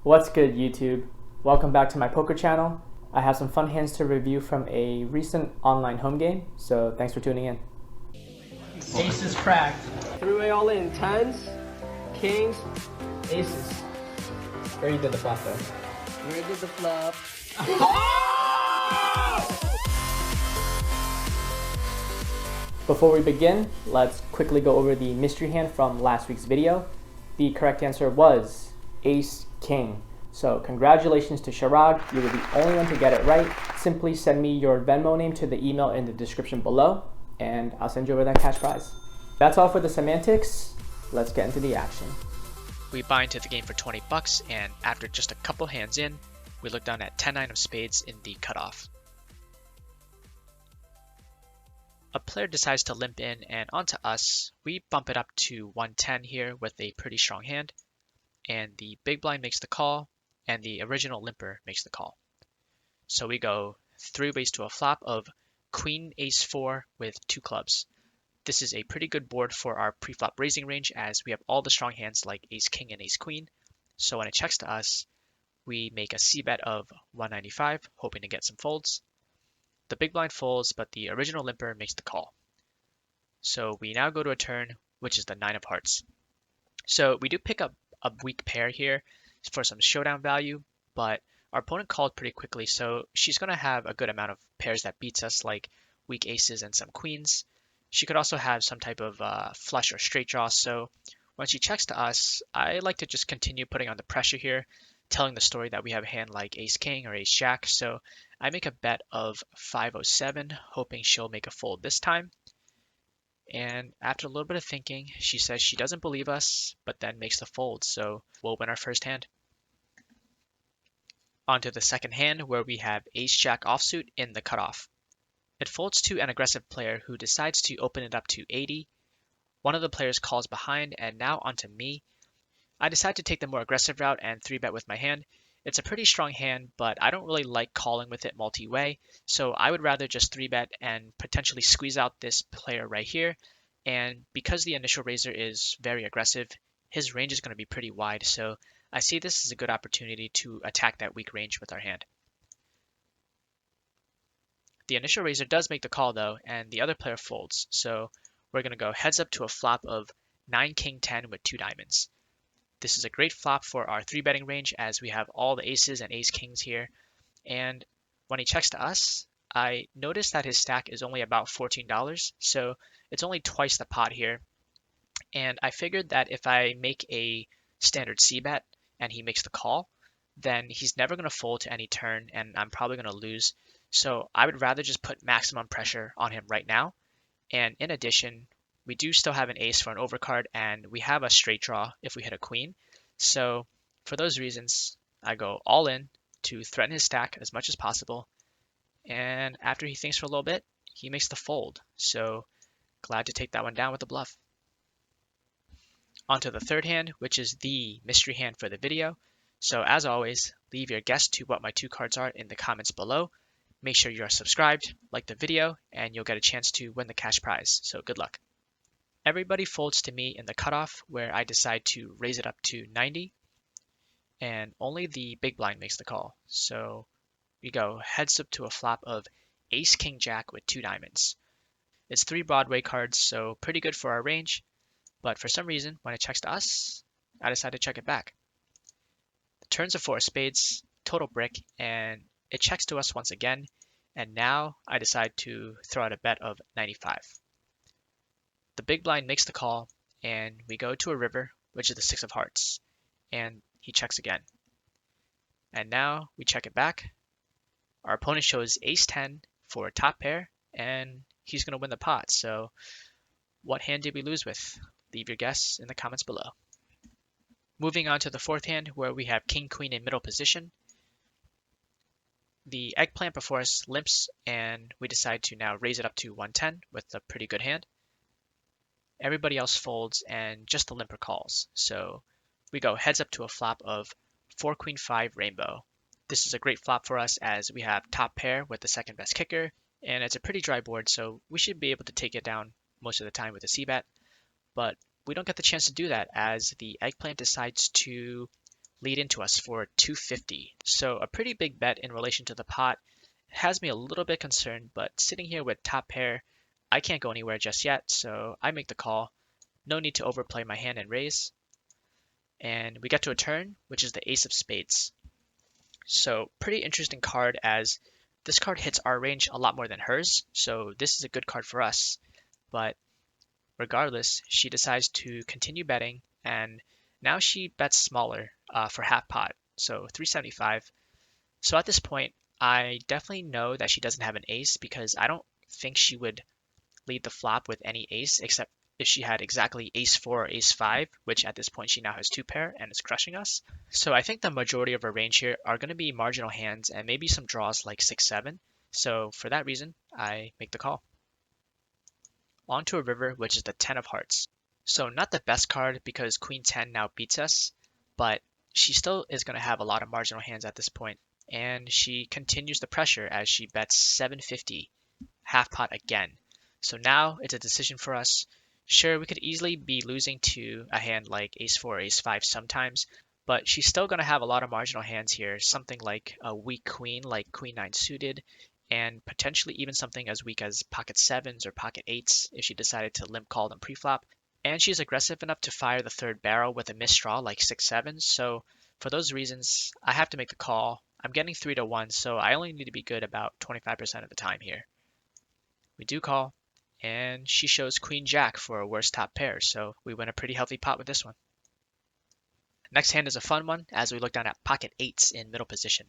What's good, YouTube? Welcome back to my poker channel. I have some fun hands to review from a recent online home game, so thanks for tuning in. Aces cracked. Three-way all in. Tens, kings, aces. Already did the flop though. Where did the flop? Before we begin, let's quickly go over the mystery hand from last week's video. The correct answer was Ace King. So congratulations to Sharag, you were the only one to get it right. Simply send me your Venmo name to the email in the description below, and I'll send you over that cash prize. That's all for the semantics. Let's get into the action. We buy into the game for 20 bucks, and after just a couple hands in, we look down at 10-9 of spades in the cutoff. A player decides to limp in, and onto us, we bump it up to 110 here with a pretty strong hand, and the big blind makes the call, and the original limper makes the call. So we go three ways to a flop of queen ace 4 with 2 clubs. This is a pretty good board for our pre-flop raising range, as we have all the strong hands like ace king and ace queen. So when it checks to us, we make a c-bet of 195, hoping to get some folds. The big blind folds, but the original limper makes the call. So we now go to a turn, which is the 9 of hearts. So we do pick up a weak pair here for some showdown value, but our opponent called pretty quickly, so she's going to have a good amount of pairs that beats us, like weak aces and some queens. She could also have some type of flush or straight draw, so when she checks to us, I like to just continue putting on the pressure here, telling the story that we have a hand like ace king or ace jack, so I make a bet of 507, hoping she'll make a fold this time. And after a little bit of thinking, she says she doesn't believe us, but then makes the fold, so we'll win our first hand. On to the second hand, where we have ace-jack offsuit in the cutoff. It folds to an aggressive player who decides to open it up to 80. One of the players calls behind, and now onto me. I decide to take the more aggressive route and 3-bet with my hand. It's a pretty strong hand, but I don't really like calling with it multi-way, so I would rather just 3-bet and potentially squeeze out this player right here. And because the initial raiser is very aggressive, his range is going to be pretty wide, so I see this as a good opportunity to attack that weak range with our hand. The initial raiser does make the call though, and the other player folds, so we're going to go heads up to a flop of 9 king 10 with 2 diamonds. This is a great flop for our 3-betting range, as we have all the aces and ace kings here. And when he checks to us, I notice that his stack is only about $14, so it's only twice the pot here. And I figured that if I make a standard c-bet and he makes the call, then he's never going to fold to any turn, and I'm probably going to lose. So I would rather just put maximum pressure on him right now. And in addition, we do still have an ace for an overcard, and we have a straight draw if we hit a queen. So for those reasons, I go all in to threaten his stack as much as possible. And after he thinks for a little bit, he makes the fold. So glad to take that one down with a bluff. On to the third hand, which is the mystery hand for the video. So as always, leave your guess to what my 2 cards are in the comments below. Make sure you are subscribed, like the video, and you'll get a chance to win the cash prize. So good luck. Everybody folds to me in the cutoff, where I decide to raise it up to 90, and only the big blind makes the call. So we go heads up to a flop of ace king jack with 2 diamonds. It's 3 Broadway cards, so pretty good for our range, but for some reason, when it checks to us, I decide to check it back. The turn's a 4 of spades, total brick, and it checks to us once again, and now I decide to throw out a bet of 95. The big blind makes the call, and we go to a river, which is the 6 of hearts, and he checks again. And now we check it back. Our opponent shows ace 10 for a top pair, and he's going to win the pot. So what hand did we lose with? Leave your guess in the comments below. Moving on to the fourth hand, where we have king queen in middle position. The eggplant before us limps, and we decide to now raise it up to 110 with a pretty good hand. Everybody else folds, and just the limper calls. So we go heads up to a flop of 4 queen 5 rainbow. This is a great flop for us, as we have top pair with the second best kicker, and it's a pretty dry board, so we should be able to take it down most of the time with a c-bet. But we don't get the chance to do that, as the eggplant decides to lead into us for 250. So a pretty big bet in relation to the pot. Has me a little bit concerned, but sitting here with top pair, I can't go anywhere just yet, so I make the call. No need to overplay my hand and raise. And we get to a turn, which is the ace of spades. So pretty interesting card, as this card hits our range a lot more than hers, so this is a good card for us. But regardless, she decides to continue betting, and now she bets smaller for half pot, so 375. So at this point, I definitely know that she doesn't have an ace, because I don't think she would lead the flop with any ace, except if she had exactly ace 4 or ace 5, which at this point she now has 2 pair and is crushing us. So I think the majority of her range here are going to be marginal hands and maybe some draws like 6-7. So for that reason, I make the call. On to a river, which is the 10 of hearts. So not the best card because queen 10 now beats us, but she still is going to have a lot of marginal hands at this point. And she continues the pressure as she bets 750, half pot again. So now it's a decision for us. Sure, we could easily be losing to a hand like ace 4 or ace 5 sometimes, but she's still going to have a lot of marginal hands here, something like a weak queen like queen 9 suited, and potentially even something as weak as pocket 7s or pocket 8s if she decided to limp call them preflop. And she's aggressive enough to fire the third barrel with a misdraw like 6-7, so for those reasons, I have to make the call. I'm getting 3-1, so I only need to be good about 25% of the time here. We do call, and she shows queen jack for a worse top pair, so we win a pretty healthy pot with this one. Next hand is a fun one, as we look down at pocket 8s in middle position.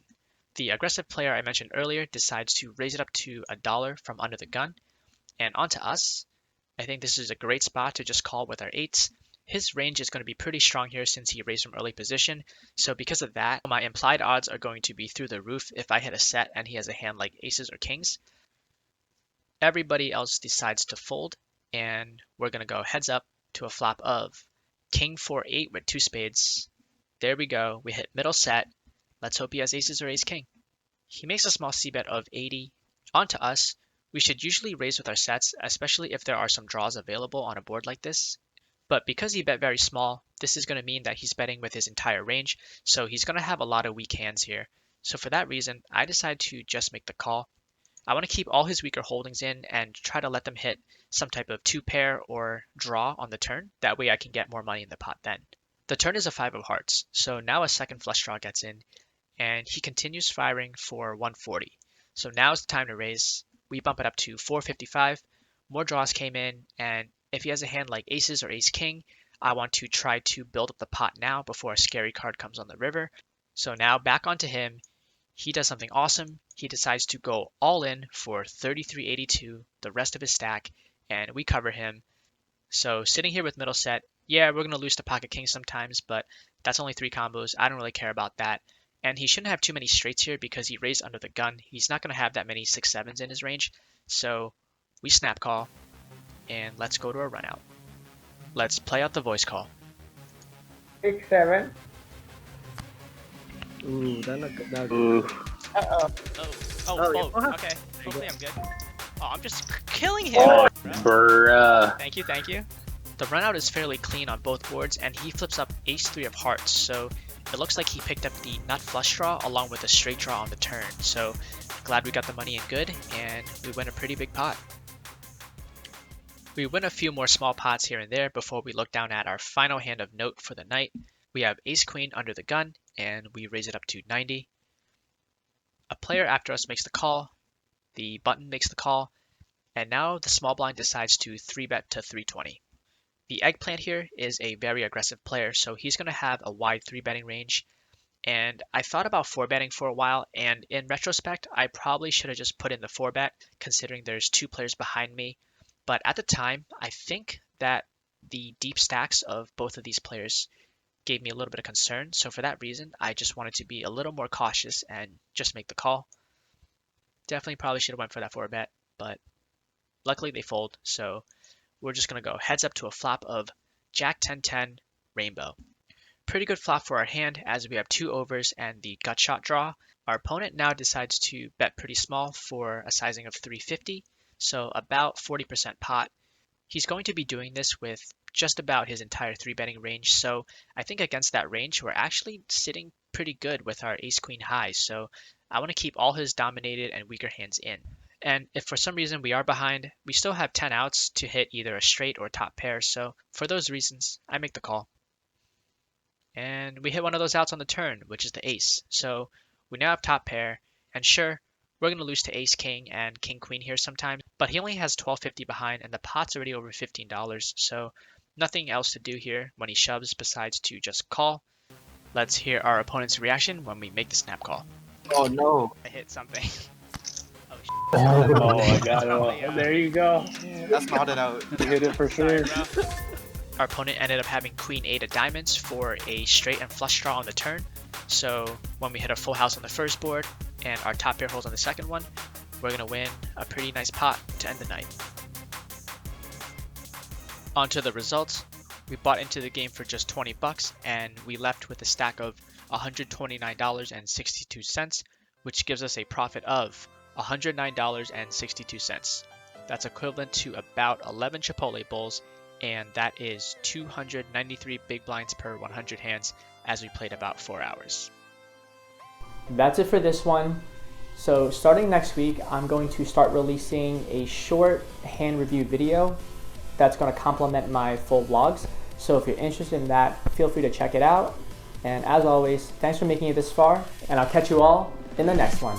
The aggressive player I mentioned earlier decides to raise it up to $1 from under the gun, and onto us. I think this is a great spot to just call with our 8s. His range is going to be pretty strong here since he raised from early position, so because of that, my implied odds are going to be through the roof if I hit a set and he has a hand like aces or kings. Everybody else decides to fold, and we're going to go heads up to a flop of king 4-8 with 2 spades. There we go, we hit middle set. Let's hope he has aces or ace king. He makes a small c-bet of 80. Onto us. We should usually raise with our sets, especially if there are some draws available on a board like this. But because he bet very small, this is going to mean that he's betting with his entire range, so he's going to have a lot of weak hands here. So for that reason, I decide to just make the call. I want to keep all his weaker holdings in and try to let them hit some type of 2 pair or draw on the turn. That way I can get more money in the pot then. The turn is a 5 of hearts, so now a second flush draw gets in, and he continues firing for 140. So now is the time to raise. We bump it up to 455. More draws came in, and if he has a hand like aces or ace king, I want to try to build up the pot now before a scary card comes on the river. So now back onto him. He does something awesome. He decides to go all in for 33.82, the rest of his stack, and we cover him. So sitting here with middle set, yeah, we're going to lose to pocket king sometimes, but that's only 3 combos. I don't really care about that. And he shouldn't have too many straights here because he raised under the gun. He's not going to have that many 6-7s in his range. So we snap call, and let's go to a run out. Let's play out the voice call. 6-7. Ooh, that look good. Ooh. Oh, okay. Hopefully I'm good. Oh, I'm just killing him. Oh, bruh. Thank you. The run out is fairly clean on both boards, and he flips up ace 3 of hearts, so it looks like he picked up the nut flush draw along with a straight draw on the turn. So glad we got the money in good, and we win a pretty big pot. We win a few more small pots here and there before we look down at our final hand of note for the night. We have ace queen under the gun, and we raise it up to 90. A player after us makes the call, the button makes the call, and now the small blind decides to 3-bet to 320. The eggplant here is a very aggressive player, so he's going to have a wide 3-betting range, and I thought about 4-betting for a while, and in retrospect, I probably should have just put in the 4-bet, considering there's 2 players behind me, but at the time, I think that the deep stacks of both of these players gave me a little bit of concern, so for that reason, I just wanted to be a little more cautious and just make the call. Definitely probably should have went for that 4-bet, but luckily they fold, so we're just going to go heads up to a flop of jack 10-10 rainbow. Pretty good flop for our hand as we have 2 overs and the gut shot draw. Our opponent now decides to bet pretty small for a sizing of 350, so about 40% pot. He's going to be doing this with just about his entire 3-betting range. So I think against that range, we're actually sitting pretty good with our ace-queen highs. So I want to keep all his dominated and weaker hands in. And if for some reason we are behind, we still have 10 outs to hit either a straight or top pair. So for those reasons, I make the call. And we hit one of those outs on the turn, which is the ace. So we now have top pair, and sure, we're going to lose to ace king and king queen here sometimes, but he only has 12.50 behind and the pot's already over $15, so nothing else to do here when he shoves besides to just call. Let's hear our opponent's reaction when we make the snap call. Oh no. I hit something. Oh my god. Oh, there you go. That's not it out. You hit it for sure. Our opponent ended up having queen 8 of diamonds for a straight and flush draw on the turn. So when we hit a full house on the first board and our top pair holds on the second one, we're going to win a pretty nice pot to end the night. On to the results. We bought into the game for just 20 bucks and we left with a stack of $129.62, which gives us a profit of $109.62. That's equivalent to about 11 Chipotle bowls, and that is 293 big blinds per 100 hands as we played about 4 hours. That's it for this one. So starting next week, I'm going to start releasing a short hand review video that's going to complement my full vlogs. So if you're interested in that, feel free to check it out. And as always, thanks for making it this far, and I'll catch you all in the next one.